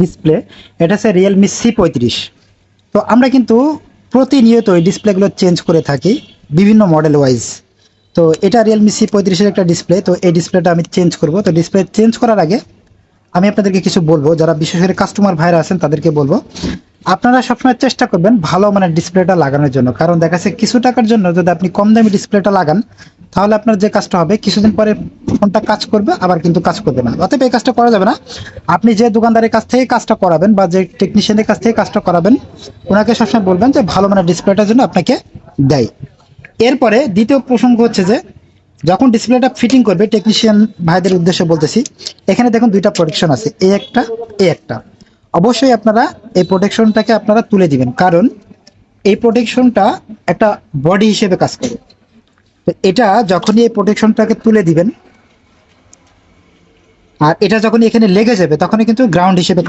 Display, এটা হচ্ছে Realme C35। তো আমরা কিন্তু প্রতিনিয়ত এই ডিসপ্লেগুলো চেঞ্জ করে থাকি বিভিন্ন মডেল ওয়াইজ। তো এটা রিয়েলমি C35-এর একটা ডিসপ্লে। তো এই ডিসপ্লেটা আমি চেঞ্জ করব। তো ডিসপ্লে চেঞ্জ করার আগে আমি আপনাদেরকে কিছু বলবো, যারা বিশেষ করে কাস্টমার ভাইরা আছেন তাদেরকে বলবো, আপনারা সবসময় চেষ্টা করবেন ভালো মানের ডিসপ্লেটা লাগানোর জন্য। কারণ দেখা যাচ্ছে কিছু টাকার জন্য যদি আপনি কম দামি ডিসপ্লেটা লাগান, তাহলে আপনার যে কাজটা হবে কিছুদিন পরে ফোনটা কাজ করবে, আবার কিন্তু কাজ করবে না। অতএব এই কাজটা করা যাবে না। আপনি যে দোকানদারের কাছ থেকে কাজটা করাবেন বা যে টেকনিশিয়ানের কাছ থেকে কাজটা করাবেন, ওনাকে সবসময় বলবেন যে ভালো মানের ডিসপ্লেটার জন্য আপনাকে দেয়। এরপরে দ্বিতীয় প্রসঙ্গ হচ্ছে যে যখন ডিসপ্লেটা ফিটিং করবে, টেকনিশিয়ান ভাইদের উদ্দেশ্যে বলতেছি, এখানে দেখুন দুইটা প্রোটেকশন আছে, এই একটা। অবশ্যই আপনারা এই প্রোটেকশনটাকে আপনারা তুলে দিবেন, কারণ এই প্রোটেকশনটা একটা বডি হিসেবে কাজ করে। তো এটা যখনই এই প্রোটেকশনটাকে তুলে দিবেন আর এটা যখন এখানে লেগে যাবে, তখনই কিন্তু গ্রাউন্ড হিসেবে